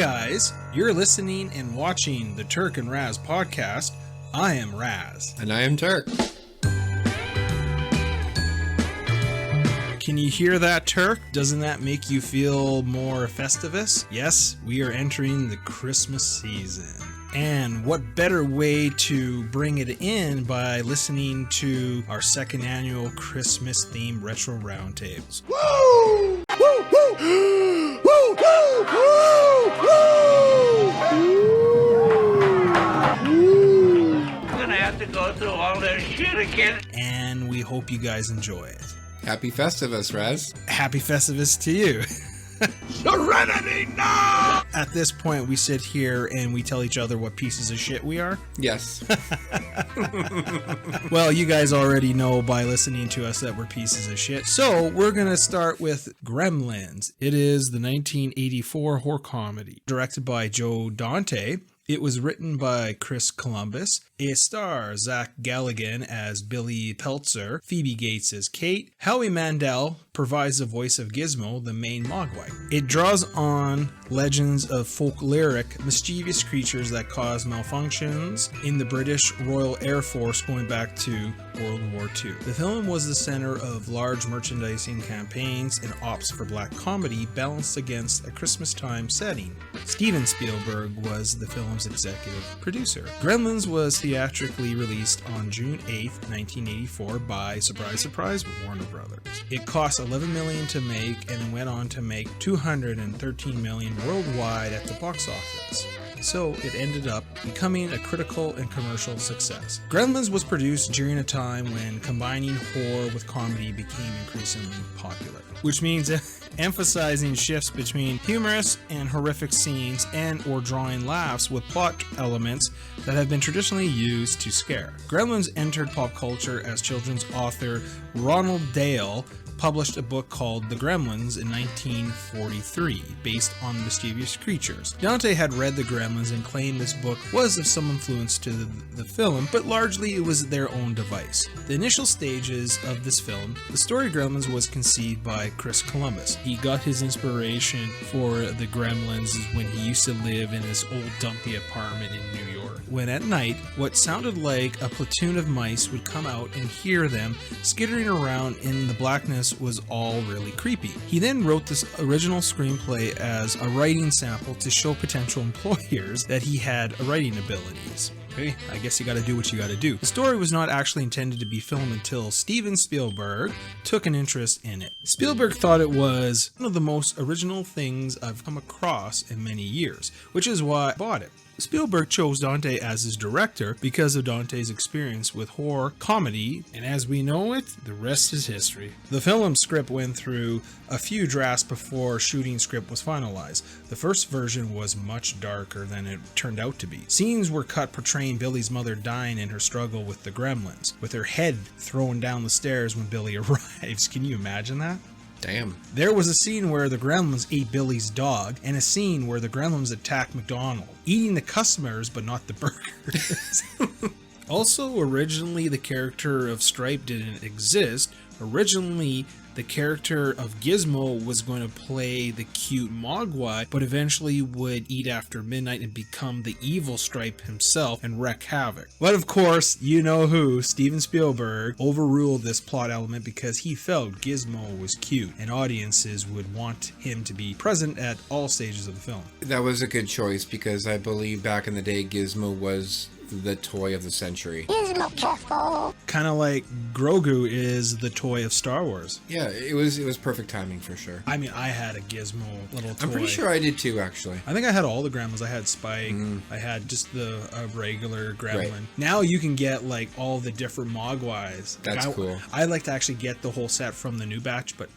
guys, you're listening and watching the Turk and Raz podcast. I am Raz. And I am Turk. Can you hear that, Turk? Doesn't that make you feel more festivus? Yes, we are entering the Christmas season. And what better way to bring it in by listening to our second annual Christmas-themed Retro Roundtables. Woo! Woo! Woo! Woo! Woo! Woo! I'm gonna have to go through all this shit again. And we hope you guys enjoy it. Happy Festivus, Raz. Happy Festivus to you. Serenity now! At this point, we sit here and we tell each other what pieces of shit we are. Yes. Well, you guys already know by listening to us that we're pieces of shit. So we're going to start with Gremlins. It is the 1984 horror comedy directed by Joe Dante. It was written by Chris Columbus. It stars Zach Galligan as Billy Peltzer, Phoebe Gates as Kate. Howie Mandel provides the voice of Gizmo, the main Mogwai. It draws on legends of folk lyric, mischievous creatures that cause malfunctions in the British Royal Air Force going back to World War II. The film was the center of large merchandising campaigns and ops for black comedy balanced against a Christmas time setting. Steven Spielberg was the film's executive producer. Gremlins was theatrically released on June 8th, 1984 by, surprise, surprise, Warner Brothers. It cost $11 million to make and went on to make $213 million worldwide at the box office. So it ended up becoming a critical and commercial success. Gremlins was produced during a time when combining horror with comedy became increasingly popular, which means emphasizing shifts between humorous and horrific scenes and or drawing laughs with plot elements that have been traditionally used to scare. Gremlins entered pop culture as children's author Ronald Dale published a book called The Gremlins in 1943, based on mischievous creatures. Dante had read The Gremlins and claimed this book was of some influence to the film, but largely it was their own device. The initial stages of this film, the story Gremlins was conceived by Chris Columbus. He got his inspiration for The Gremlins when he used to live in this old dumpy apartment in New York, when at night, what sounded like a platoon of mice would come out and hear them skittering around in the blackness was all really creepy. He then wrote this original screenplay as a writing sample to show potential employers that he had writing abilities. Okay, I guess you gotta do what you gotta do. The story was not actually intended to be filmed until Steven Spielberg took an interest in it. Spielberg thought it was one of the most original things I've come across in many years, which is why I bought it. Spielberg chose Dante as his director because of Dante's experience with horror comedy, and as we know it, the rest is history. The film script went through a few drafts before shooting script was finalized. The first version was much darker than it turned out to be. Scenes were cut portraying Billy's mother dying in her struggle with the Gremlins, with her head thrown down the stairs when Billy arrives. Can you imagine that? Damn. There was a scene where the Gremlins ate Billy's dog, and a scene where the Gremlins attacked McDonald's, eating the customers but not the burgers. Also, originally the character of Stripe didn't exist. Originally, the character of Gizmo was going to play the cute Mogwai, but eventually would eat after midnight and become the evil Stripe himself and wreak havoc. But of course, you know who, Steven Spielberg, overruled this plot element because he felt Gizmo was cute and audiences would want him to be present at all stages of the film. That was a good choice because I believe back in the day Gizmo was the toy of the century. Kind of like Grogu is the toy of Star Wars. Yeah, it was perfect timing for sure. I mean, I had a Gizmo little toy. I'm pretty sure I did too, actually. I think I had all the Gremlins. I had Spike. I had just the regular Gremlin. Right. Now you can get like all the different Mogwais. That's cool. I like to actually get the whole set from the new batch, but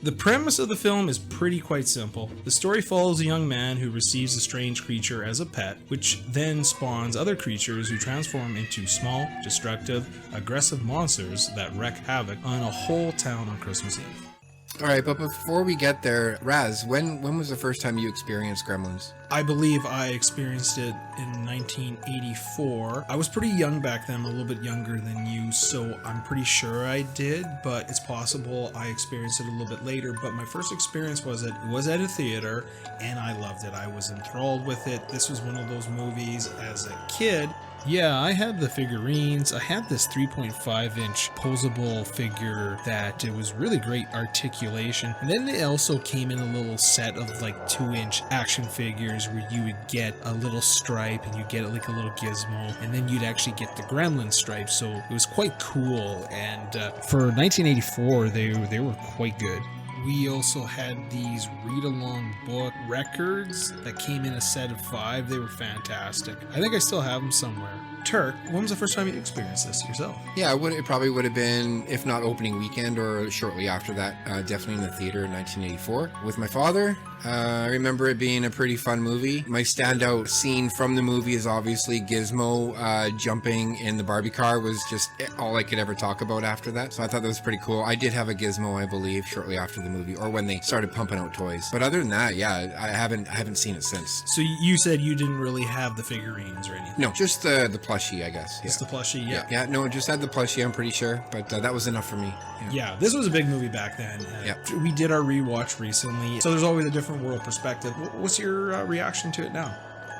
the premise of the film is quite simple. The story follows a young man who receives a strange creature as a pet, which then spawns other creatures who transform into small, destructive, aggressive monsters that wreak havoc on a whole town on Christmas Eve. All right, but before we get there, Raz, when was the first time you experienced Gremlins? I believe I experienced it in 1984. I was pretty young back then, a little bit younger than you, so I'm pretty sure I did, but it's possible I experienced it a little bit later. But my first experience was it was at a theater, and I loved it. I was enthralled with it. This was one of those movies as a kid. Yeah, I had the figurines. I had this 3.5-inch posable figure that it was really great articulation. And then they also came in a little set of like 2-inch action figures where you would get a little stripe and you get like a little gizmo, and then you'd actually get the gremlin stripe. So it was quite cool. And for 1984, they were quite good. We also had these read-along book records that came in a set of 5. They were fantastic. I think I still have them somewhere. Turk, when was the first time you experienced this yourself? Yeah, it probably would have been, if not opening weekend or shortly after that, definitely in the theater in 1984 with my father. I remember it being a pretty fun movie. My standout scene from the movie is obviously Gizmo jumping in the Barbie car was just all I could ever talk about after that. So I thought that was pretty cool. I did have a Gizmo, I believe, shortly after the movie or when they started pumping out toys. But other than that, yeah, I haven't seen it since. So you said you didn't really have the figurines or anything? No, just the plushie, I guess. Just the plushie, yeah. Yeah, no, just had the plushie, I'm pretty sure. But that was enough for me. Yeah, this was a big movie back then. Yeah. We did our rewatch recently, so there's always a different world perspective. What's your reaction to it now?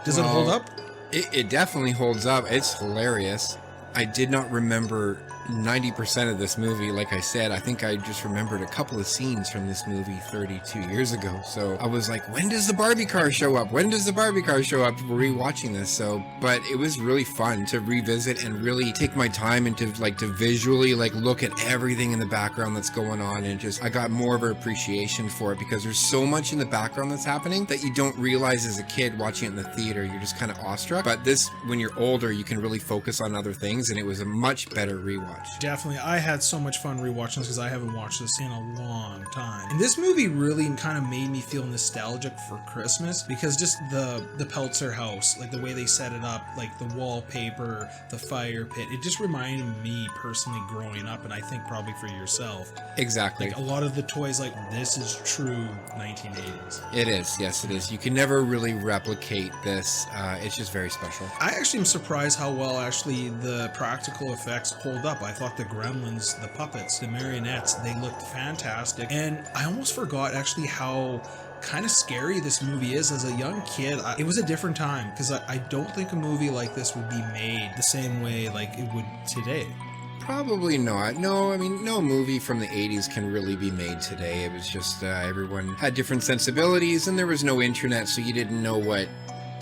Does it hold up? It definitely holds up. It's hilarious. I did not remember 90% of this movie. Like I said, I think I just remembered a couple of scenes from this movie 32 years ago. So I was like, when does the Barbie car show up? When does the Barbie car show up? We're rewatching this. So, but it was really fun to revisit and really take my time and to visually look at everything in the background that's going on. And just, I got more of an appreciation for it because there's so much in the background that's happening that you don't realize as a kid watching it in the theater. You're just kind of awestruck. But this, when you're older, you can really focus on other things. And it was a much better rewatch. Definitely. I had so much fun rewatching this because I haven't watched this in a long time. And this movie really kind of made me feel nostalgic for Christmas because just the Peltzer house, like the way they set it up, like the wallpaper, the fire pit, it just reminded me personally growing up, and I think probably for yourself. Exactly. Like a lot of the toys, like this is true 1980s. It is. Yes, it is. You can never really replicate this. It's just very special. I actually am surprised how well actually the practical effects hold up. I thought the Gremlins, the puppets, the marionettes, they looked fantastic. And I almost forgot actually how kind of scary this movie is. As a young kid, it was a different time because I don't think a movie like this would be made the same way like it would today. Probably not. No, I mean, no movie from the 80s can really be made today. It was just everyone had different sensibilities and there was no internet, so you didn't know what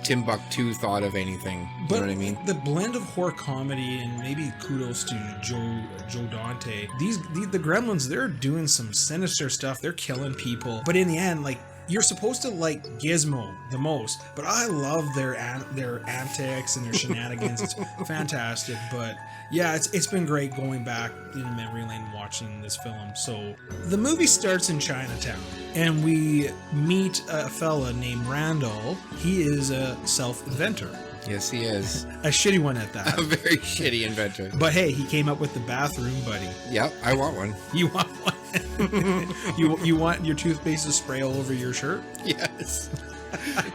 Timbuktu thought of anything. But you know what I mean? The blend of horror comedy and maybe kudos to Joe Dante. The Gremlins, they're doing some sinister stuff. They're killing people. But in the end, like, you're supposed to like Gizmo the most, but I love their antics and their shenanigans. It's fantastic. But yeah, it's been great going back in memory lane and watching this film. So the movie starts in Chinatown, and we meet a fella named Randall. He is a self-inventor. Yes, he is. A shitty one at that. A very shitty inventor. But hey, he came up with the bathroom buddy. Yep, I want one. You want one? you want your toothpaste to spray all over your shirt? Yes.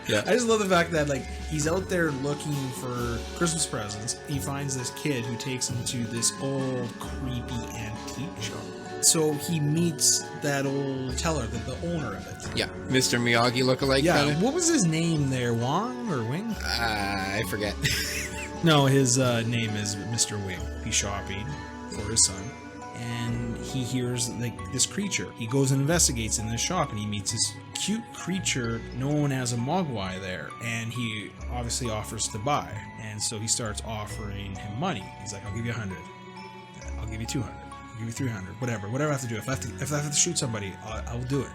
Yeah. I just love the fact that like he's out there looking for Christmas presents. He finds this kid who takes him to this old creepy antique shop. So he meets that old teller, the owner of it. Yeah, Mr. Miyagi lookalike. Yeah, kinda. what was his name there? Wong or Wing? I forget. No, his name is Mr. Wing. He's shopping for his son, and he hears like this creature. He goes and investigates in this shop, and he meets this cute creature known as a mogwai there, and he obviously offers to buy. And so he starts offering him money. He's like, "I'll give you 100. I'll give you 200. I'll give you 300. Whatever I have to do. If I have to shoot somebody, I will do it.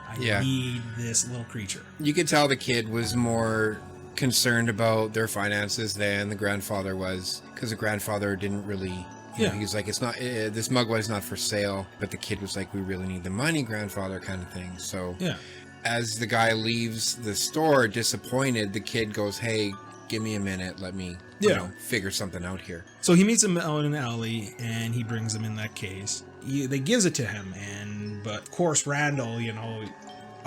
I need this little creature." You could tell the kid was more concerned about their finances than the grandfather was, because the grandfather didn't really. He's like, it's not, this Mugwai is not for sale. But the kid was like, we really need the money, grandfather, kind of thing. So as the guy leaves the store disappointed, the kid goes, hey, give me a minute. Let me figure something out here. So he meets him out in an alley, and he brings him in that case. they gives it to him, but of course Randall,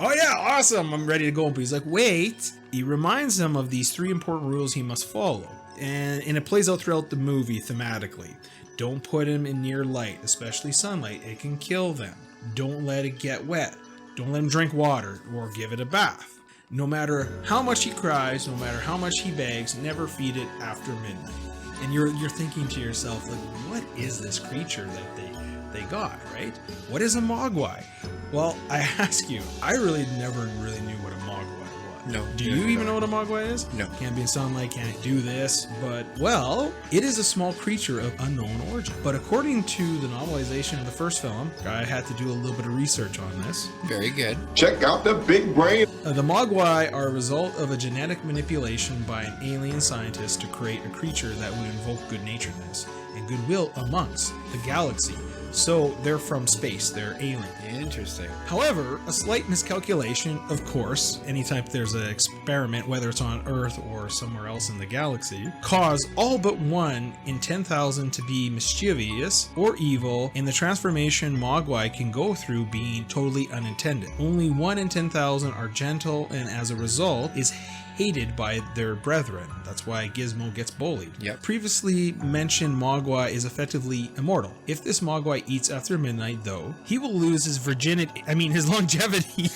oh yeah, awesome, I'm ready to go. But he's like, wait. He reminds him of these 3 important rules he must follow. And it plays out throughout the movie thematically. Don't put him in near light, especially sunlight. It can kill them. Don't let it get wet. Don't let him drink water or give it a bath. No matter how much he cries, no matter how much he begs, never feed it after midnight. And you're thinking to yourself, like, what is this creature that they got, right? What is a mogwai? Well, I ask you, I never really knew what a mogwai was. No. Do you even know what a mogwai is? No. Can't be in sunlight, can't do this, but, well, it is a small creature of unknown origin. But according to the novelization of the first film, I had to do a little bit of research on this. Very good. Check out the big brain. The mogwai are a result of a genetic manipulation by an alien scientist to create a creature that would invoke good-naturedness and goodwill amongst the galaxy. So they're from space, they're alien. Interesting. However, a slight miscalculation, of course, anytime there's an experiment, whether it's on Earth or somewhere else in the galaxy, cause all but 1 in 10,000 to be mischievous or evil, and the transformation mogwai can go through being totally unintended. Only 1 in 10,000 are gentle, and as a result is hated by their brethren. That's why Gizmo gets bullied. Yep. Previously mentioned mogwai is effectively immortal. If this mogwai eats after midnight, though, he will lose his his longevity.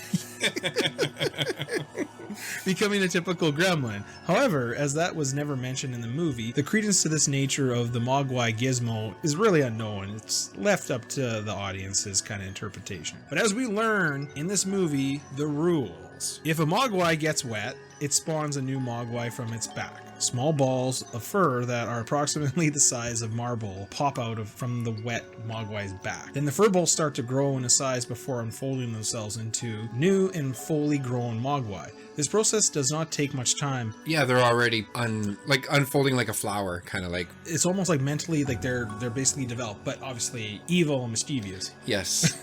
Becoming a typical gremlin. However, as that was never mentioned in the movie, the credence to this nature of the mogwai Gizmo is really unknown. It's left up to the audience's kind of interpretation. But as we learn in this movie, the rules. If a mogwai gets wet, it spawns a new mogwai from its back. Small balls of fur that are approximately the size of marble pop out from the wet mogwai's back. Then the fur balls start to grow in size before unfolding themselves into new and fully grown mogwai. This process does not take much time. Yeah, they're already unfolding like a flower, kind of like. It's almost like mentally, like they're basically developed, but obviously evil and mischievous. Yes.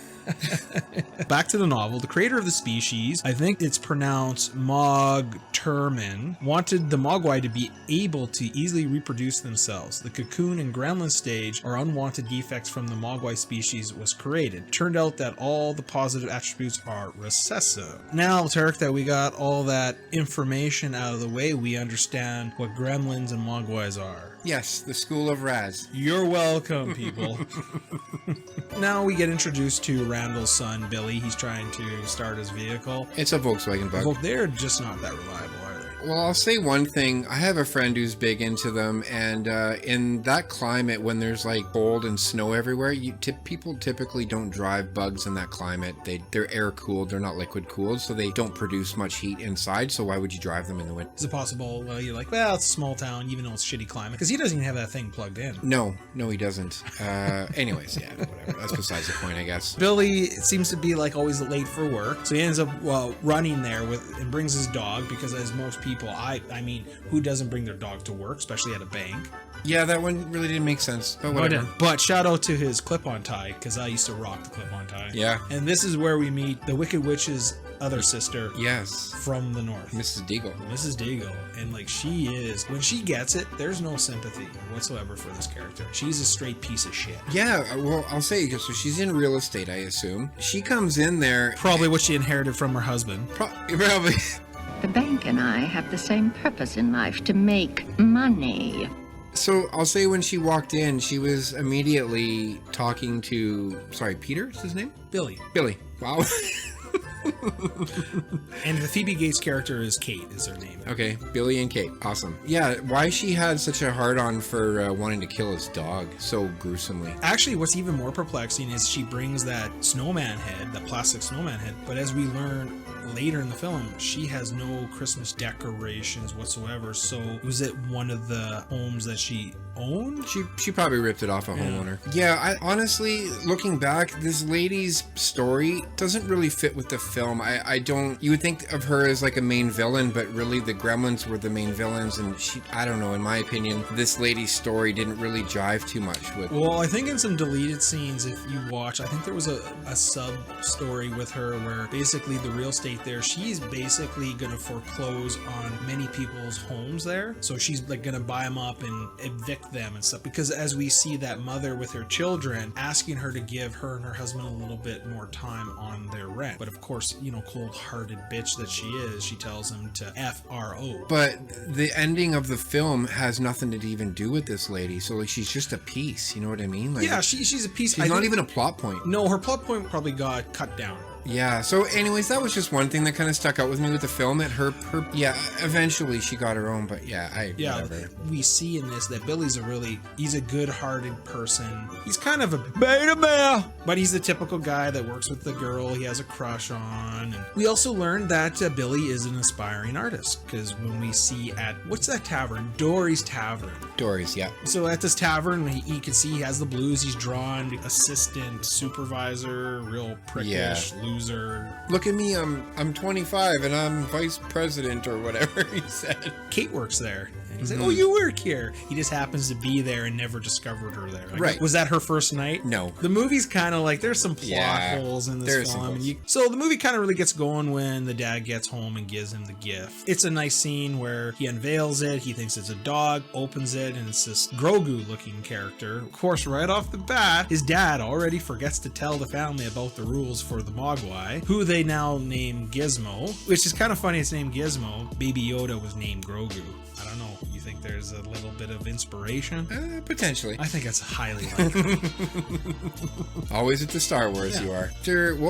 Back to the novel, the creator of the species, I think it's pronounced Mogterman, wanted the mogwai to be able to easily reproduce themselves. The cocoon and gremlin stage or unwanted defects from the mogwai species was created. Turned out that all the positive attributes are recessive. Now, Tarek, that we got all that information out of the way, we understand what gremlins and mogwais are. Yes, the School of Raz. You're welcome, people. Now we get introduced to Randall's son, Billy. He's trying to start his vehicle. It's a Volkswagen Bug. Well, they're just not that reliable, are they? Well, I'll say one thing. I have a friend who's big into them, and in that climate, when there's like cold and snow everywhere, people typically don't drive bugs in that climate. They're air cooled, they're not liquid cooled, so they don't produce much heat inside. So why would you drive them in the winter? Is it possible? Well, you're like, well, it's a small town, even though it's shitty climate, because he doesn't even have that thing plugged in. No, he doesn't. Anyways, yeah, whatever. That's besides the point, I guess. Billy seems to be like always late for work, so he ends up running there and brings his dog, because as most people, I mean, who doesn't bring their dog to work, especially at a bank? Yeah, that one really didn't make sense, but whatever. But shout out to his clip-on tie, because I used to rock the clip-on tie. Yeah. And this is where we meet the Wicked Witch's other sister. Yes. From the north. Mrs. Deagle. Mrs. Deagle. And like, she is, when she gets it, there's no sympathy whatsoever for this character. She's a straight piece of shit. Yeah, well, I'll say, so she's in real estate, I assume. She comes in there. Probably what she inherited from her husband. Probably. The bank and I have the same purpose in life, to make money. So I'll say when she walked in, she was immediately talking to, Peter is his name? Billy. Wow. And the Phoebe Gates character is Kate, is her name. Okay, Billy and Kate. Awesome. Yeah, why she had such a hard-on for wanting to kill his dog so gruesomely. Actually, what's even more perplexing is she brings that snowman head, that plastic snowman head, but as we learn later in the film, she has no Christmas decorations whatsoever. So was it one of the homes that she owned? She probably ripped it off a homeowner. Yeah, I honestly, looking back, this lady's story doesn't really fit with the film. I don't, you would think of her as like a main villain, but really the Gremlins were the main villains, and I don't know, in my opinion, this lady's story didn't really jive too much with. Well, I think in some deleted scenes, if you watch, I think there was a sub story with her where basically the real estate there, she's basically gonna foreclose on many people's homes there. So she's like gonna buy them up and evict cook them and stuff, because as we see that mother with her children asking her to give her and her husband a little bit more time on their rent, but of course, cold-hearted bitch that she is, she tells him to FRO. But the ending of the film has nothing to even do with this lady, so like she's just a piece, you know what I mean? Like, yeah, she's a piece. She's not even a plot point. No, her plot point probably got cut down. Yeah, so anyways, that was just one thing that kind of stuck out with me with the film, that her eventually she got her own, but whatever. We see in this that Billy's he's a good-hearted person. He's kind of a beta male, but he's the typical guy that works with the girl he has a crush on. And we also learned that Billy is an aspiring artist, because when we see at, what's that tavern? Dory's Tavern. Dory's, yeah. So at this tavern, you can see he has the blues, he's drawn assistant, supervisor, real prickish, loser. Look at me, I'm 25 and I'm vice president or whatever he said. Kate works there. And he's like, oh, you work here. He just happens to be there and never discovered her there. Like, right. Was that her first night? No. The movie's kind of like, there's some plot holes in this film. So the movie kind of really gets going when the dad gets home and gives him the gift. It's a nice scene where he unveils it. He thinks it's a dog, opens it, and it's this Grogu looking character. Of course, right off the bat, his dad already forgets to tell the family about the rules for the Mogwai, who they now name Gizmo, which is kind of funny. It's named Gizmo. Baby Yoda was named Grogu. I don't know. You think there's a little bit of inspiration? Potentially. I think it's highly likely. Always at the Star Wars, you are.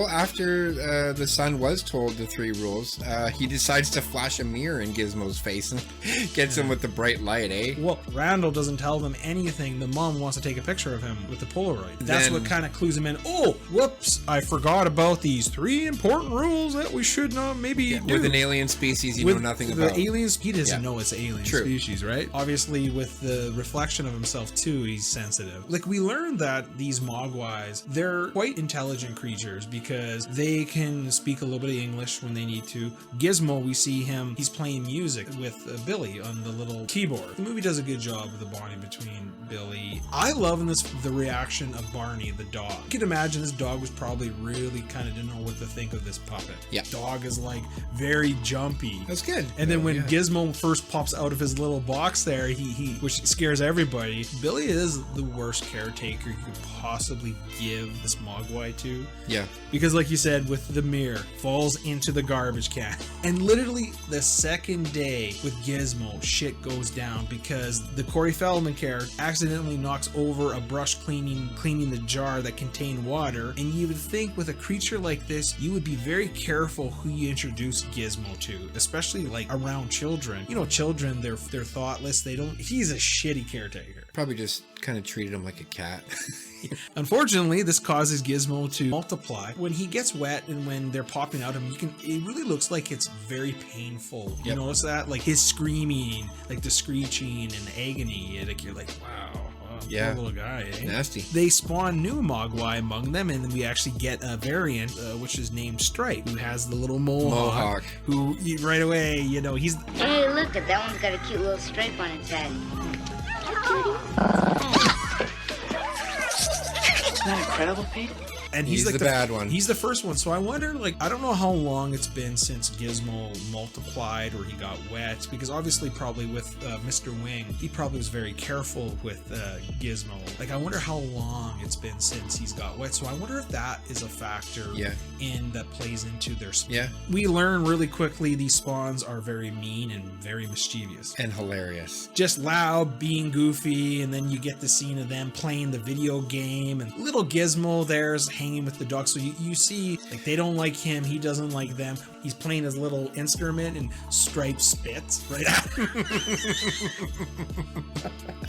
After the son was told the 3 rules, he decides to flash a mirror in Gizmo's face and gets him with the bright light, eh? Well, Randall doesn't tell them anything. The mom wants to take a picture of him with the Polaroid. That's what kind of clues him in. Oh, whoops, I forgot about these 3 important rules that we should not maybe do. With an alien species you know nothing about. The aliens, he doesn't know it's alien species, right? Obviously, with the reflection of himself too, he's sensitive. Like, we learned that these Mogwais, they're quite intelligent creatures because they can speak a little bit of English when they need to. Gizmo, we see him, he's playing music with Billy on the little keyboard. The movie does a good job of the bonding between Billy. I love in this the reaction of Barney, the dog. You can imagine this dog was probably really kind of didn't know what to think of this puppet. Yeah. Dog is like very jumpy. That's good. And then when Gizmo first pops out of his little box there, he which scares everybody. Billy is the worst caretaker you could possibly give this Mogwai to. Yeah. Because like you said, with the mirror, falls into the garbage can. And literally the second day with Gizmo, shit goes down because the Corey Feldman character accidentally knocks over a brush cleaning the jar that contained water. And you would think with a creature like this, you would be very careful who you introduce Gizmo to, especially like around children. You know, children, they're thoughtless. He's a shitty caretaker. Probably just kind of treated him like a cat. Unfortunately, this causes Gizmo to multiply. When he gets wet and when they're popping out of him, it really looks like it's very painful. You notice that? Like his screaming, like the screeching and the agony. Like you're like, wow. Poor little guy, eh? Nasty. They spawn new Mogwai among them, and then we actually get a variant, which is named Stripe, who has the little mohawk. Who right away, he's. Hey, look, that one's got a cute little stripe on its head. Isn't that incredible, Pete? And he's like the bad one. He's the first one. So I wonder, I don't know how long it's been since Gizmo multiplied or he got wet, because obviously probably with Mr. Wing, he probably was very careful with Gizmo. I wonder how long it's been since he's got wet. So I wonder if that is a factor that plays into their spawn. Yeah. We learn really quickly these spawns are very mean and very mischievous. And hilarious. Just loud, being goofy, and then you get the scene of them playing the video game, and little Gizmo there's hanging with the dog. So you see, they don't like him, he doesn't like them. He's playing his little instrument and Stripe spits right at him.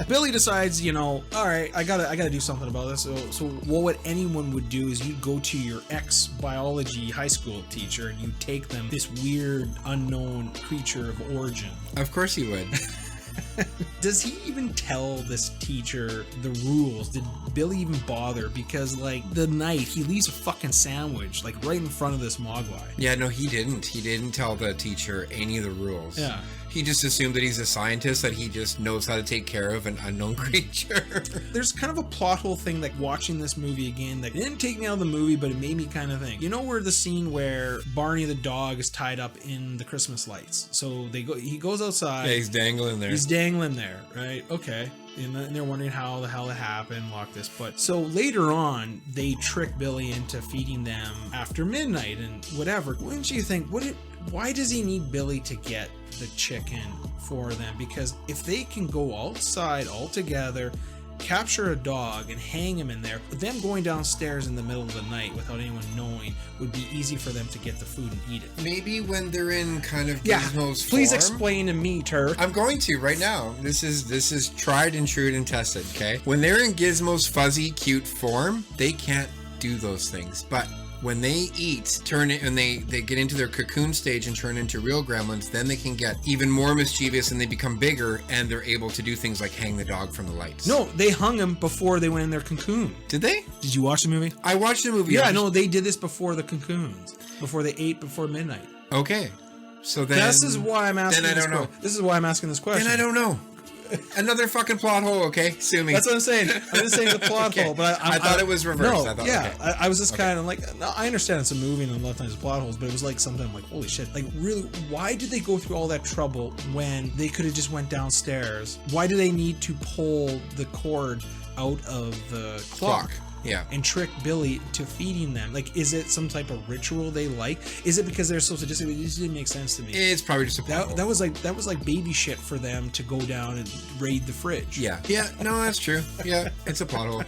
Billy decides, all right, I gotta do something about this. So what anyone would do is you'd go to your ex-biology high school teacher and you take them this weird unknown creature of origin. Of course he would. Does he even tell this teacher the rules? Did Billy even bother? Because the night he leaves a fucking sandwich right in front of this Mogwai. Yeah, no, he didn't. He didn't tell the teacher any of the rules. Yeah. He just assumed that he's a scientist, that he just knows how to take care of an unknown creature. There's kind of a plot hole thing, like watching this movie again, that didn't take me out of the movie, but it made me kind of think. You know where the scene where Barney the dog is tied up in the Christmas lights? So he goes outside. Yeah, he's dangling there. He's dangling there, right? Okay. And they're wondering how the hell it happened, lock this. But so later on, they trick Billy into feeding them after midnight and whatever. Wouldn't you think, why does he need Billy to get the chicken for them? Because if they can go outside all together, capture a dog and hang him in there, them going downstairs in the middle of the night without anyone knowing would be easy for them to get the food and eat it. Maybe when they're in kind of Gizmo's please form. explain to me, Turk. I'm going to right now. This is tried and true and tested, okay? When they're in Gizmo's fuzzy, cute form, they can't do those things. But when they eat, and they get into their cocoon stage and turn into real gremlins, then they can get even more mischievous and they become bigger and they're able to do things like hang the dog from the lights. No, they hung him before they went in their cocoon. Did they? Did you watch the movie? I watched the movie. Yeah, no, they did this before the cocoons, before they ate before midnight. Okay. So then This is why I'm asking. Then I don't know. This is why I'm asking this question. Then I don't know. Another fucking plot hole, okay? Sue me. That's what I'm saying. I'm just saying the plot Okay. hole, but I thought it was reversed. No, I thought, yeah, okay. I was just kind of like, no, I understand it's a movie and a lot of times it's plot holes, but it was like something I'm like, holy shit! Like, really, why did they go through all that trouble when they could have just went downstairs? Why do they need to pull the cord out of the clock? Yeah. And trick Billy to feeding them? Like, is it some type of ritual they like? Is it because they're so sadistic? It just didn't make sense to me. It's probably just a plot hole. That was like baby shit for them to go down and raid the fridge. Yeah. No, that's true. Yeah, it's a plot hole.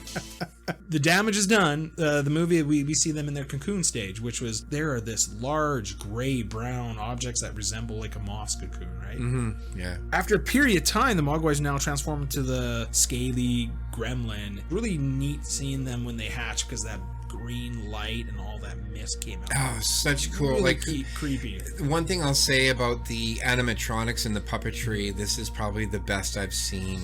The damage is done. The movie, we see them in their cocoon stage, which was, there are this large gray brown objects that resemble like a moth's cocoon, right? Mm-hmm. Yeah. After a period of time, the Mogwais now transform into the scaly gremlin. Really neat seeing them when they hatch, because that green light and all that mist came out. Oh, such cool. Really like creepy. One thing I'll say about the animatronics and the puppetry, this is probably the best I've seen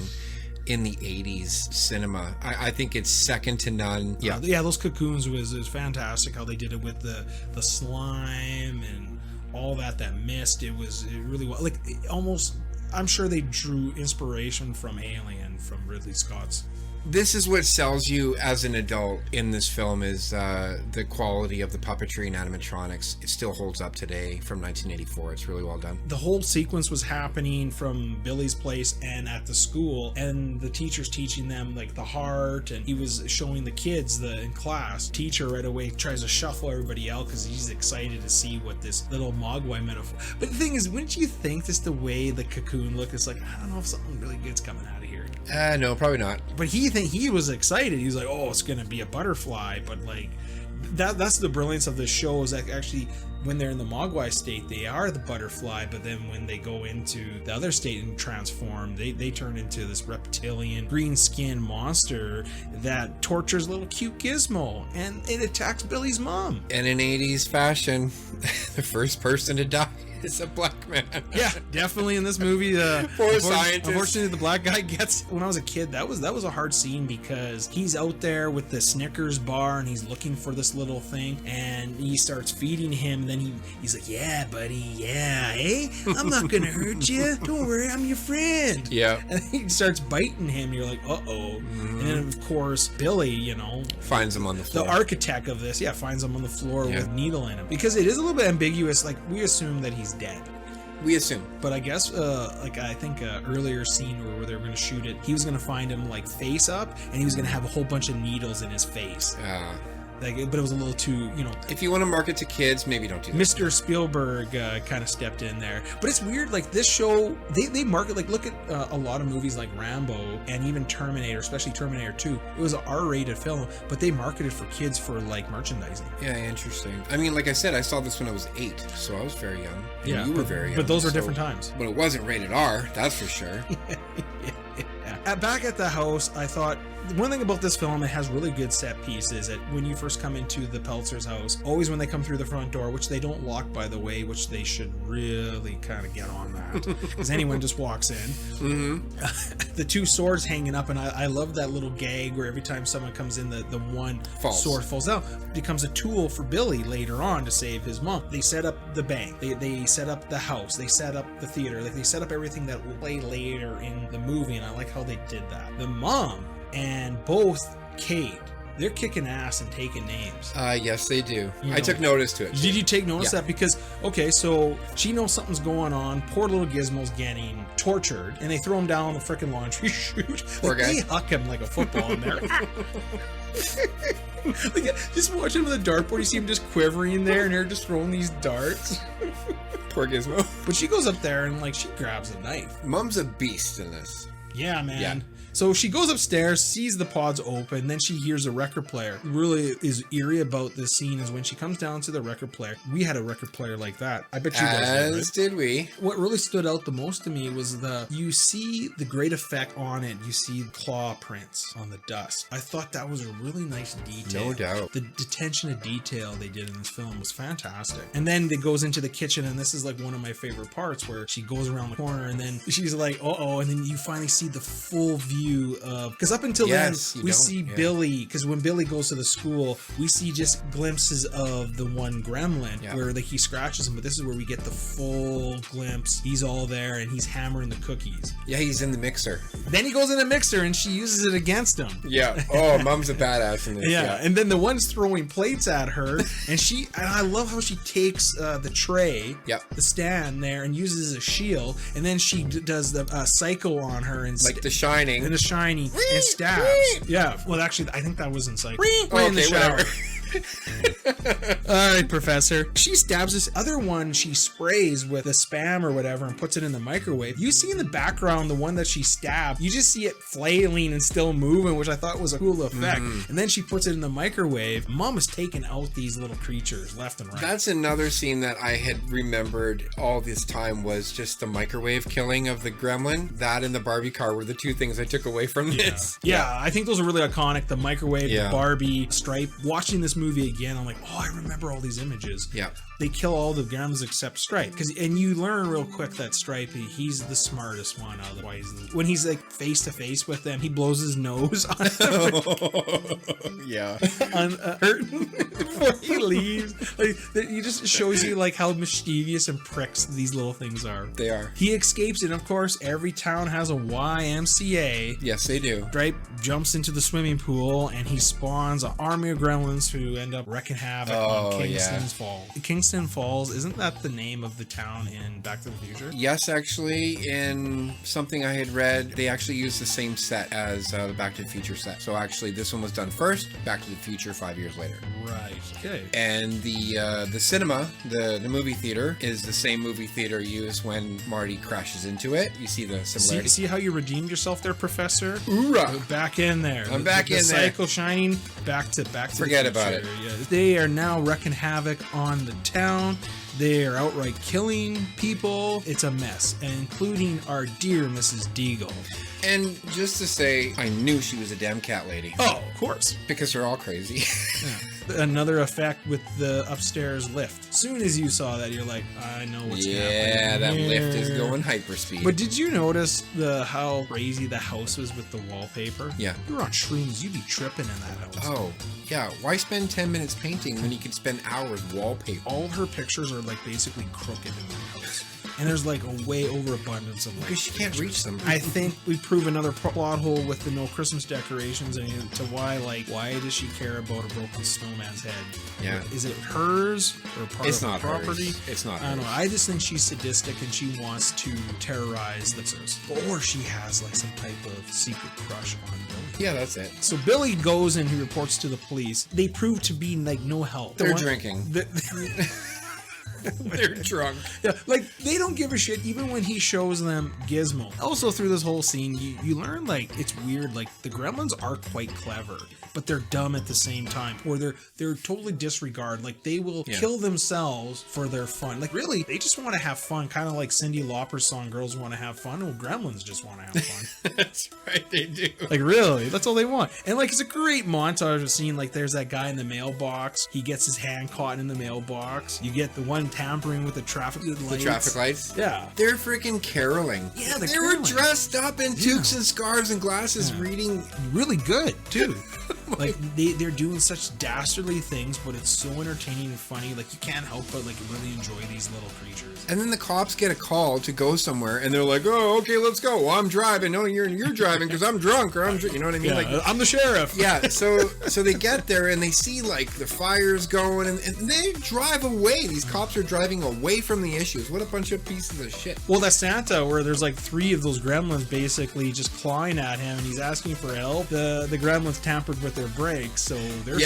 in the 80s cinema. I think it's second to none. Yeah, those cocoons was fantastic how they did it with the slime and all that mist. It really was like almost, I'm sure they drew inspiration from Alien, from Ridley Scott's. This is what sells you as an adult in this film, is the quality of the puppetry and animatronics. It still holds up today from 1984. It's really well done. The whole sequence was happening from Billy's place and at the school, and the teacher's teaching them like the heart, and he was showing the kids in class. Teacher right away tries to shuffle everybody out because he's excited to see what this little Mogwai metaphor. But the thing is, wouldn't you think just the way the cocoon looked, it's like, I don't know if something really good's coming out of here. No, probably not. But he was excited. He was like, oh, it's gonna be a butterfly. But like that's the brilliance of this show, is that actually when they're in the Mogwai state, they are the butterfly, but then when they go into the other state and transform, they turn into this reptilian green skinned monster that tortures little cute Gizmo, and it attacks Billy's mom. And in 80s fashion, the first person to die is a black man. Yeah, definitely in this movie. Poor scientist. Unfortunately, the black guy gets. When I was a kid, that was a hard scene, because he's out there with the Snickers bar and he's looking for this little thing, and he starts feeding him. And then he's like, "Yeah, buddy, yeah, hey, I'm not gonna hurt you. Don't worry, I'm your friend." Yeah. And he starts biting him. And you're like, "Uh oh." And then of course Billy, finds him on the floor. The architect of this, finds him on the floor with a needle in him, because it is a little bit ambiguous. Like, we assume that he's dead. We assume. But I guess, I think earlier scene where they were going to shoot it, he was going to find him like face up, and he was going to have a whole bunch of needles in his face. But it was a little too, If you want to market to kids, maybe don't do that. Mr. Spielberg kind of stepped in there. But it's weird, like this show, they market, like, look at a lot of movies like Rambo and even Terminator, especially Terminator 2. It was an R-rated film, but they marketed for kids for like merchandising. Yeah, interesting. I mean, like I said, I saw this when I was 8, so I was very young. And you were very young. But those were different times. But it wasn't rated R, that's for sure. Yeah. back at the house, I thought one thing about this film, it has really good set pieces. That when you first come into the Peltzer's house, always when they come through the front door, which they don't lock, by the way, which they should really kind of get on that, because anyone just walks in. The two swords hanging up, and I love that little gag where every time someone comes in, the one sword falls out, becomes a tool for Billy later on to save his mom. They set up the bank, they set up the house, they set up the theater, like they set up everything that will play later in the movie, and I like how they did that. The mom and both Kate, they're kicking ass and taking names. Yes, they do. You I know, took notice to it. Did you take notice of that? Because, okay, so she knows something's going on. Poor little Gizmo's getting tortured, and they throw him down the freaking laundry chute. Poor guy. They huck him like a football in there. Like, just watching him with a dartboard, you see him just quivering there, and they're just throwing these darts. Poor Gizmo. But she goes up there and, like, she grabs a knife. Mom's a beast in this. Yeah, man. Yeah. So she goes upstairs, sees the pods open, then she hears a record player. Really is eerie about this scene is when she comes down to the record player. We had a record player like that. I bet you guys did, As did we. What really stood out the most to me was you see the great effect on it. You see claw prints on the dust. I thought that was a really nice detail. No doubt. The attention to detail they did in this film was fantastic. And then it goes into the kitchen, and this is like one of my favorite parts where she goes around the corner and then she's like, uh-oh, and then you finally see the full view of, because up until then we see Billy, because when Billy goes to the school, we see just glimpses of the one gremlin where like he scratches him, but this is where we get the full glimpse. He's all there and he's hammering the cookies. Yeah, he's in the mixer. Then he goes in the mixer and she uses it against him. Yeah. Oh, Mom's a badass in this. Yeah. And then the one's throwing plates at her, and I love how she takes the tray, the stand there, and uses it as a shield, and then she does the psycho on her and like The Shining. And The Shining, and stabs. Yeah. Well, actually, I think that was in psycho. In the shower. All right, Professor. She stabs this other one. She sprays with a spam or whatever and puts it in the microwave. You see in the background the one that she stabbed. You just see it flailing and still moving, which I thought was a cool effect. And then she puts it in the microwave. Mom is taking out these little creatures left and right. That's another scene that I had remembered all this time was just the microwave killing of the gremlin. That and the Barbie car were the two things I took away from this. Yeah, I think those are really iconic. The microwave, the Barbie, Stripe. Watching this movie again, I'm like, oh, I remember all these images. Yeah. They kill all the gremlins except Stripe, and you learn real quick that Stripe, he's the smartest one. Otherwise, when he's like face to face with them, he blows his nose on before he leaves. Like, he just shows you like how mischievous and pricks these little things are. They are. He escapes, and of course, every town has a YMCA. Yes, they do. Stripe jumps into the swimming pool, and he spawns an army of gremlins who end up wrecking havoc on Kingston's Falls. Kingston Falls, isn't that the name of the town in Back to the Future? Yes, actually, in something I had read, they actually used the same set as the Back to the Future set. So actually, this one was done first, Back to the Future 5 years later. Right. Okay. And the cinema, the movie theater, is the same movie theater used when Marty crashes into it. You see the similarity. See how you redeemed yourself there, Professor? Hoorah! Back in there. I'm back in there. Cycle Shining, back to Forget the about future. it. Yeah. They are now wrecking havoc on the town. They are outright killing people. It's a mess, including our dear Mrs. Deagle. And just to say, I knew she was a damn cat lady. Oh, of course. Because they're all crazy. Another effect with the upstairs lift. As soon as you saw that, you're like, I know what's happening. Yeah, that lift is going hyperspeed. But did you notice how crazy the house was with the wallpaper? Yeah. You were on shrooms, you'd be tripping in that house. Oh, yeah. Why spend 10 minutes painting when you could spend hours wallpaper? All of her pictures are like basically crooked in that house. And there's like a way overabundance of like... Because she can't reach them. I think we prove another plot hole with the no Christmas decorations and to why does she care about a broken snowman's head? Yeah. Is it hers or part of the property? Hers. It's not I don't know. I just think she's sadistic and she wants to terrorize the sisters. Or she has like some type of secret crush on Billy. Yeah, that's it. So Billy goes and he reports to the police. They prove to be like no help. They're drinking. They're drunk. Yeah, like they don't give a shit even when he shows them Gizmo. Also through this whole scene, you learn like it's weird, like the Gremlins are quite clever, but they're dumb at the same time. Or they're totally disregard. Like they will kill themselves for their fun. Like really, they just want to have fun, kind of like Cyndi Lauper's song "Girls Want to Have Fun." Well, Gremlins just want to have fun. That's right, they do. Like really, that's all they want. And like it's a great montage of seeing like there's that guy in the mailbox. He gets his hand caught in the mailbox. You get the one tampering with the traffic lights. The traffic lights? Yeah. They're freaking caroling. Yeah, they were dressed up in toques and scarves and glasses reading. Really good, too. Like, they're doing such dastardly things, but it's so entertaining and funny. Like, you can't help but, like, really enjoy these little creatures. And then the cops get a call to go somewhere, and they're like, oh, okay, let's go. Well, I'm driving. No, you're driving because I'm drunk, or you know what I mean? Yeah, like, I'm the sheriff. Yeah, so they get there, and they see, like, the fire's going, and they drive away. These cops are driving away from the issues. What a bunch of pieces of shit. Well, that's Santa, where there's, like, 3 of those gremlins basically just clawing at him, and he's asking for help. The gremlins tampered with their brakes, so they're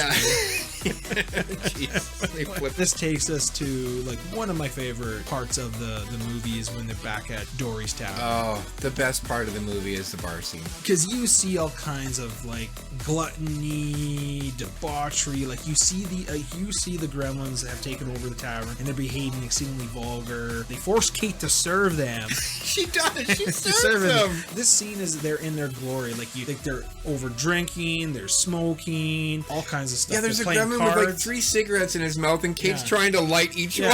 Jeez, this takes us to like one of my favorite parts of the movie is when they're back at Dory's Tavern. Oh, the best part of the movie is the bar scene. Because you see all kinds of like gluttony, debauchery. Like you see the gremlins have taken over the tavern and they're behaving exceedingly vulgar. They force Kate to serve them. She does. She serves them. This scene is they're in their glory. Like they're over drinking, they're smoking, all kinds of stuff. Yeah, there's they're a gremlin with like 3 cigarettes in his mouth, and Kate's trying to light each one.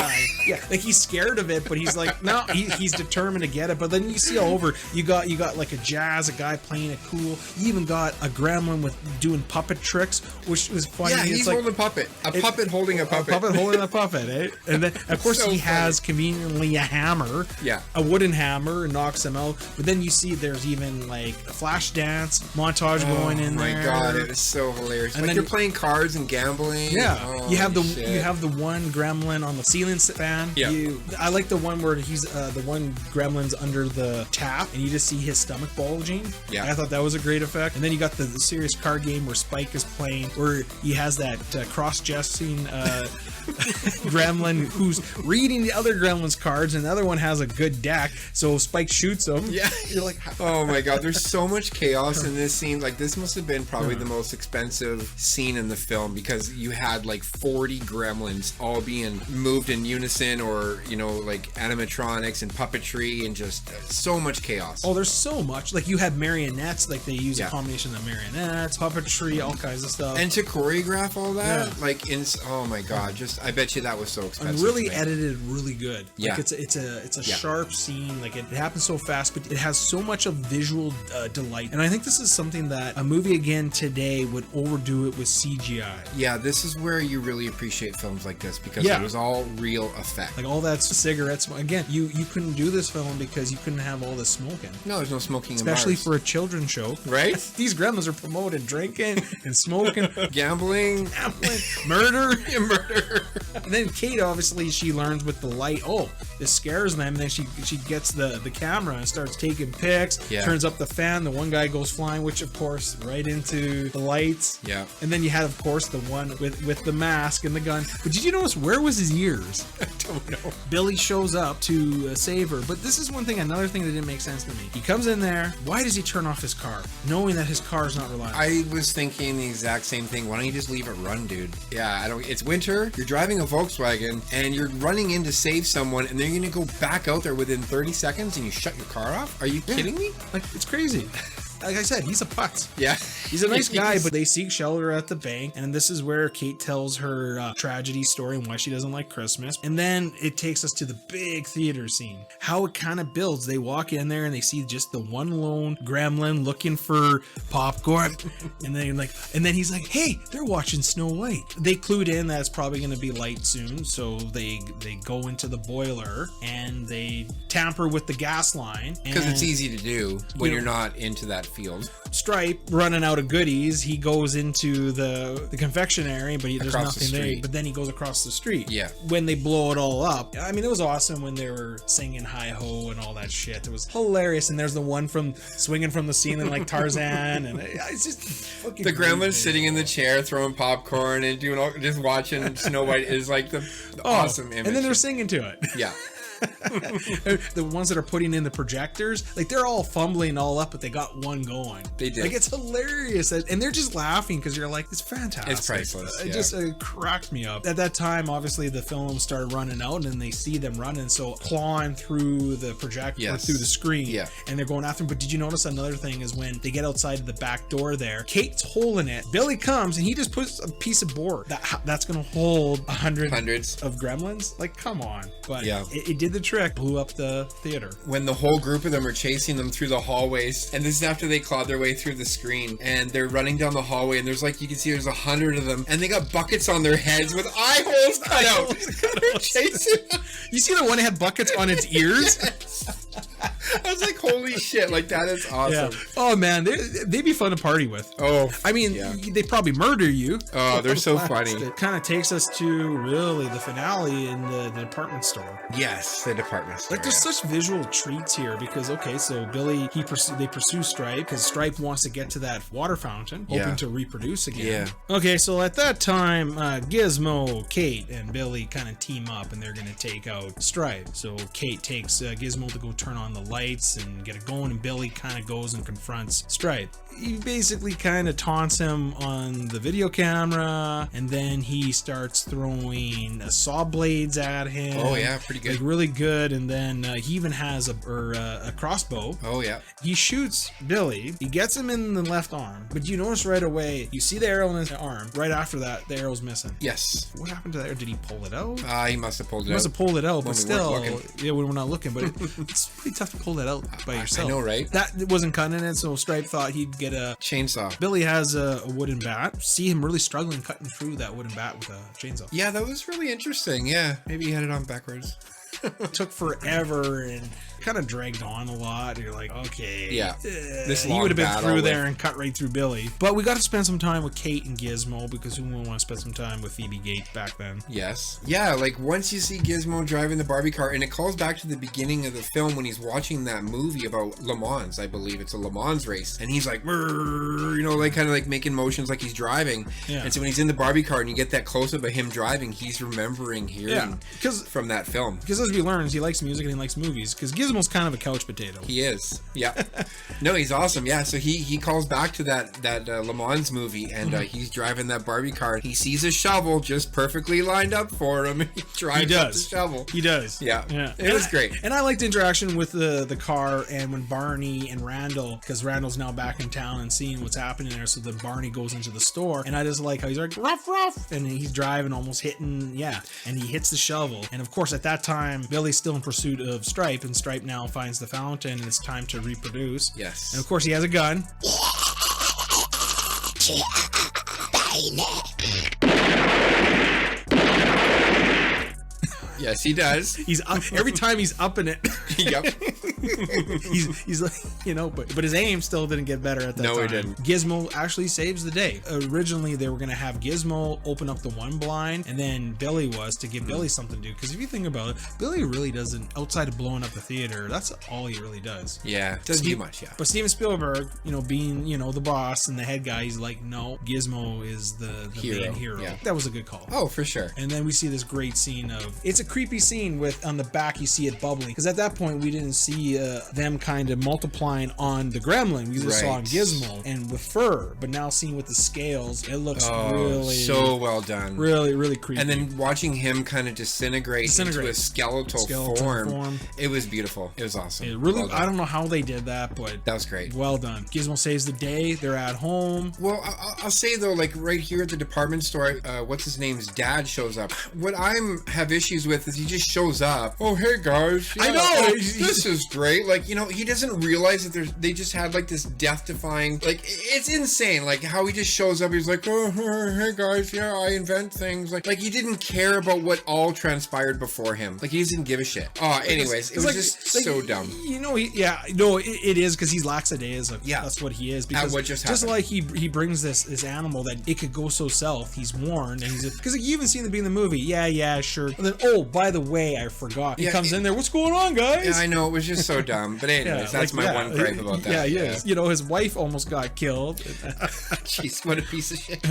Yeah, like he's scared of it, but he's like, no, he's determined to get it. But then you see all over, you got like a guy playing it cool. You even got a gremlin with doing puppet tricks, which was funny. Yeah, he's holding a puppet. A puppet holding a puppet. A puppet holding a puppet, eh? And then, of course, he has conveniently a hammer. Yeah. A wooden hammer, knocks him out. But then you see there's even like a flash dance montage going in there. Oh my god, it is so hilarious. And like then you're playing cards and gambling. Yeah. You have the one gremlin on the ceiling fan. Yeah. I like the one where he's the one gremlin's under the tap and you just see his stomach bulging. Yeah. I thought that was a great effect. And then you got the serious card game where Spike is playing, where he has that cross-dressing gremlin who's reading the other gremlin's cards, and the other one has a good deck, so Spike shoots him. Yeah. You're like, oh my god, there's so much chaos in this scene. Like, this must have been probably the most expensive scene in the film, because you had like 40 gremlins all being moved in unison, or like animatronics and puppetry, and just so much chaos. Oh, there's so much. Like, you had marionettes, like they use a combination of marionettes, puppetry, all kinds of stuff. And to choreograph all that, oh my god, just I bet you that was so expensive. And really edited really good. Yeah. Like it's a sharp scene. Like it happens so fast, but it has so much of visual delight. And I think this is something that a movie again today would overdo it with CGI. Yeah, this is where you really appreciate films like this, because it was all real effect. Like all that cigarettes. Again, you couldn't do this film because you couldn't have all this smoking. No, there's no smoking especially in bars. for a children's show. Right? These gremlins are promoting drinking and smoking. Gambling, murder. Murder. And then Kate, obviously, she learns with the light, this scares them. And then she gets the camera and starts taking pics, turns up the fan. The one guy goes flying, which, of course, right into the lights. Yeah. And then you had, of course, the one with the mask and the gun. But did you notice, where was his ears? I don't know. Billy shows up to save her. But this is another thing that didn't make sense to me. He comes in there. Why does he turn off his car, knowing that his car is not reliable? I was thinking the exact same thing. Why don't you just leave it run, dude? Yeah, it's winter. You're driving a Volkswagen and you're running in to save someone, and then you're gonna go back out there within 30 seconds and you shut your car off? Are you kidding me? Like, it's crazy. Like I said, he's a putz. Yeah. He's a nice guy, but they seek shelter at the bank. And this is where Kate tells her tragedy story and why she doesn't like Christmas. And then it takes us to the big theater scene. How it kind of builds. They walk in there and they see just the one lone gremlin looking for popcorn. And then he's like, hey, they're watching Snow White. They clued in that it's probably going to be light soon. So they go into the boiler and they tamper with the gas line. Because it's easy to do when you're not into that field. Stripe running out of goodies, he goes into the confectionery, but there's Across the nothing there. street. But then he goes across the street. Yeah. When they blow it all up, I mean, it was awesome when they were singing "Hi Ho" and all that shit. It was hilarious. And there's the one from swinging from the ceiling like Tarzan, and it's just fucking. The great, gremlins sitting in the chair throwing popcorn and doing all, just watching Snow White is like the awesome image. And then they're singing to it. Yeah. The ones that are putting in the projectors, like they're all fumbling all up, but they got one going. They did. Like it's hilarious, and they're just laughing because you're like, it's fantastic. It's priceless. It Yeah. just cracked me up. At that time, obviously the film started running out, and they see them running, so clawing through the projector or through the screen, Yeah. and they're going after them. But did you notice another thing is when they get outside of the back door there, Kate's holding it. Billy comes and he just puts a piece of board that's gonna hold hundreds of gremlins. Like, come on. But Yeah. it did the trick, blew up the theater. When the whole group of them are chasing them through the hallways, and this is after they clawed their way through the screen, and they're running down the hallway, and there's like, you can see there's 100 of them, and they got buckets on their heads with eye holes cut out. They're chasing them. You see the one that had buckets on its ears? I was like, holy shit, like that is awesome. Yeah. Oh man, they'd be fun to party with. Oh, I mean, yeah. they probably murder you. Oh, they're so funny. It kind of takes us to really the finale in the department store. Yes, the department store. Like there's such visual treats here because so Billy they pursue Stripe because Stripe wants to get to that water fountain, hoping to reproduce again. Yeah. Okay, so at that time, Gizmo, Kate, and Billy kind of team up and they're gonna take out Stripe. So Kate takes Gizmo to go turn on the lights and get it going, and Billy kind of goes and confronts Stripe. He basically kind of taunts him on the video camera, and then he starts throwing saw blades at him. Oh yeah, pretty good. Like really good. And then he even has a crossbow. Oh yeah. He shoots Billy. He gets him in the left arm, but you notice right away, you see the arrow in his arm. Right after that, the arrow's missing. Yes. What happened to that arrow? Did he pull it out? He must have pulled it He out. must have pulled it out, When but we weren't still, looking. yeah, when we're not looking. But it's pretty tough to pull that out by yourself. I know, right? That wasn't cutting it, so Stripe thought he'd get a chainsaw. Billy has a wooden bat. See him really struggling cutting through that wooden bat with a chainsaw. Yeah, that was really interesting. Yeah, maybe he had it on backwards. It took forever and kind of dragged on a lot. You're like, okay, Yeah, this he long would have been battle through with- there and cut right through Billy. But we got to spend some time with Kate and Gizmo because who wouldn't want to spend some time with Phoebe Gates back then? Yes. Yeah, like once you see Gizmo driving the Barbie car, and it calls back to the beginning of the film when he's watching that movie about Le Mans. I believe it's a Le Mans race, and he's like, "Brrr," you know, like kind of like making motions like he's driving. Yeah. And so when he's in the Barbie car and you get that close up of him driving, he's remembering hearing from that film. Because as we learned, he likes music and he likes movies. Because Gizmo's kind of a couch potato. He is. Yeah. No, he's awesome. Yeah. So he calls back to that Le Mans movie, and he's driving that Barbie car. He sees a shovel just perfectly lined up for him. He drives up the shovel. He does. Yeah. Yeah. It was great. And I liked the interaction with the car and when Barney and Randall, because Randall's now back in town and seeing what's happening there. So then Barney goes into the store, and I just like how he's like, ruff, ruff. And he's driving, almost hitting, and he hits the shovel. And of course, at that time, Billy's still in pursuit of Stripe, and Stripe now finds the fountain, and it's time to reproduce. Yes. And of course, he has a gun. Yes, he does. He's up, every time he's up in it. Yep. he's like, you know, but his aim still didn't get better at that time. No, he didn't. Gizmo actually saves the day. Originally, they were going to have Gizmo open up the one blind, and then Billy was to give Billy something to do. Because if you think about it, Billy really doesn't, outside of blowing up the theater, that's all he really does. Yeah, doesn't do much, yeah. But Steven Spielberg, you know, being, you know, the boss and the head guy, he's like, no, Gizmo is the main hero. Yeah. That was a good call. Oh, for sure. And then we see this great scene of, it's a creepy scene with, on the back, you see it bubbling. Because at that point, we didn't see them kind of multiplying on the gremlin. We just saw on Gizmo and with fur. But now seeing with the scales, it looks really... so well done. Really, really creepy. And then watching him kind of disintegrate into a skeletal form. It was beautiful. It was awesome. It really, well I don't know how they did that, but... That was great. Well done. Gizmo saves the day. They're at home. Well, I'll say though, like right here at the department store, what's his name's dad shows up. What I'm have issues with with is he just shows up. Oh, hey guys. I know. Oh, this is great. Like, you know, he doesn't realize that they just had like this death-defying, like, it's insane. Like how he just shows up. He's like, oh, hey guys. Yeah, I invent things. Like he didn't care about what all transpired before him. Like he doesn't give a shit. Oh, anyways, it was like, just so dumb. You know, it is because he's lackadaisical. Yeah, that's what he is. Because what just like he brings this animal that it could go so south. He's warned, and he's because like, you even seen the being in the movie. Yeah, sure. And then, oh, by the way, I forgot. He comes in there. What's going on, guys? Yeah, I know, it was just so dumb. But anyways, that's my one gripe about that. Yeah. You know, his wife almost got killed. Jeez, what a piece of shit.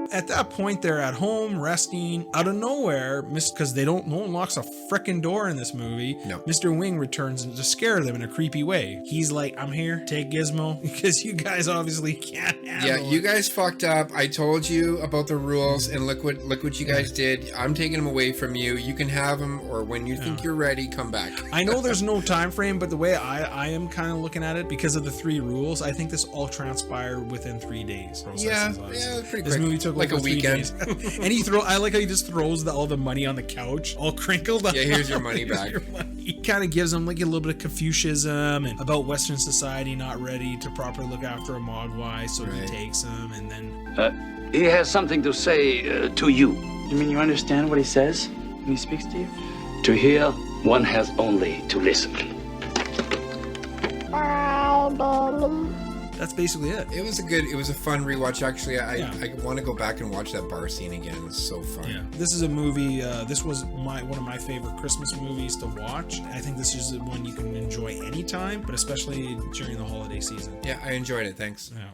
At that point, they're at home resting. Out of nowhere, because no one locks a frickin' door in this movie. No. Mr. Wing returns to scare them in a creepy way. He's like, I'm here, take Gizmo, because you guys obviously can't handle it. You guys fucked up. I told you about the rules, and look what you guys did. I'm taking them away from you. You can have them, or when you think you're ready, come back. I know there's no time frame, but the way I am kind of looking at it, because of the 3 rules, I think this all transpired within 3 days. Yeah, pretty quick. This movie took like a weekend. And I like how he just throws all the money on the couch, all crinkled up. Yeah, here's your money back. He kind of gives him like a little bit of Confucianism and about Western society not ready to properly look after a mogwai, so he takes him, and then He has something to say to you. You mean you understand what he says when he speaks to you? To hear, one has only to listen. that's basically it. It was a fun rewatch. Actually, I want to go back and watch that bar scene again. It was so fun. Yeah, this is a movie. This was one of my favorite Christmas movies to watch. I think this is one you can enjoy anytime, but especially during the holiday season. Yeah, I enjoyed it. Thanks. Yeah.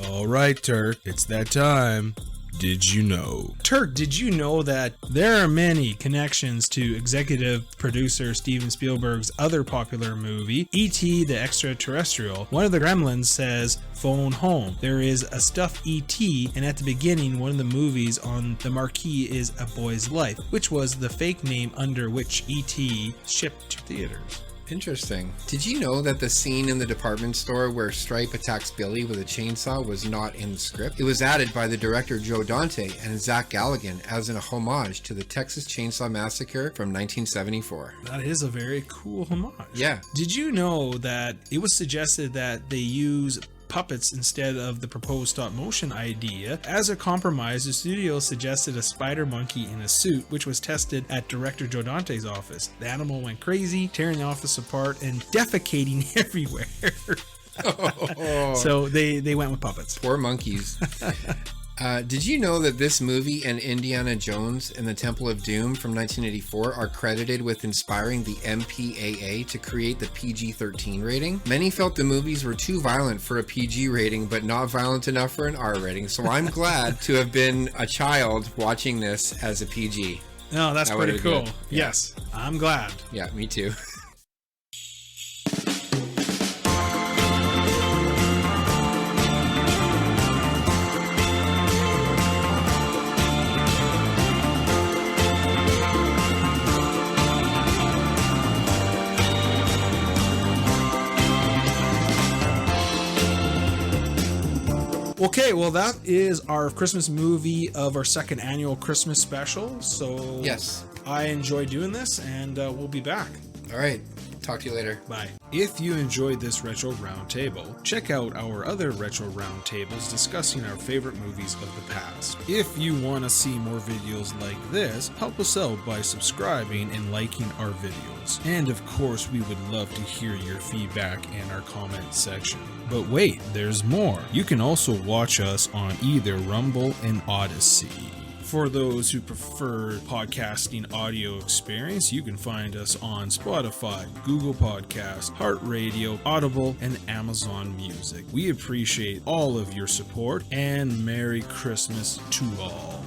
All right, Turk, it's that time. Did you know? Turk, did you know that there are many connections to executive producer Steven Spielberg's other popular movie, E.T. the Extraterrestrial? One of the Gremlins says, "Phone home." There is a stuffed E.T., and at the beginning, one of the movies on the marquee is A Boy's Life, which was the fake name under which E.T. shipped to theaters. Interesting. Did you know that the scene in the department store where Stripe attacks Billy with a chainsaw was not in the script? It was added by the director Joe Dante and Zach Galligan as a homage to the Texas Chainsaw Massacre from 1974. That is a very cool homage. Yeah. Did you know that it was suggested that they use puppets instead of the proposed stop motion idea? As a compromise, the studio suggested a spider monkey in a suit, which was tested at director Joe Dante's office. The animal went crazy, tearing the office apart and defecating everywhere. So they went with puppets. Poor monkeys. Did you know that this movie and Indiana Jones and the Temple of Doom from 1984 are credited with inspiring the MPAA to create the PG-13 rating? Many felt the movies were too violent for a PG rating, but not violent enough for an R rating. So I'm glad to have been a child watching this as a PG. No, that's pretty cool. Good. Yes, I'm glad. Yeah, me too. Okay, well, that is our Christmas movie of our second annual Christmas special. So yes, I enjoy doing this, and we'll be back. All right. Talk to you later. Bye. If you enjoyed this Retro Roundtable, check out our other Retro Roundtables discussing our favorite movies of the past. If you want to see more videos like this, help us out by subscribing and liking our videos. And of course, we would love to hear your feedback in our comment section. But wait, there's more. You can also watch us on either Rumble and Odyssey. For those who prefer podcasting audio experience, you can find us on Spotify, Google Podcasts, Heart Radio, Audible, and Amazon Music. We appreciate all of your support, and Merry Christmas to all.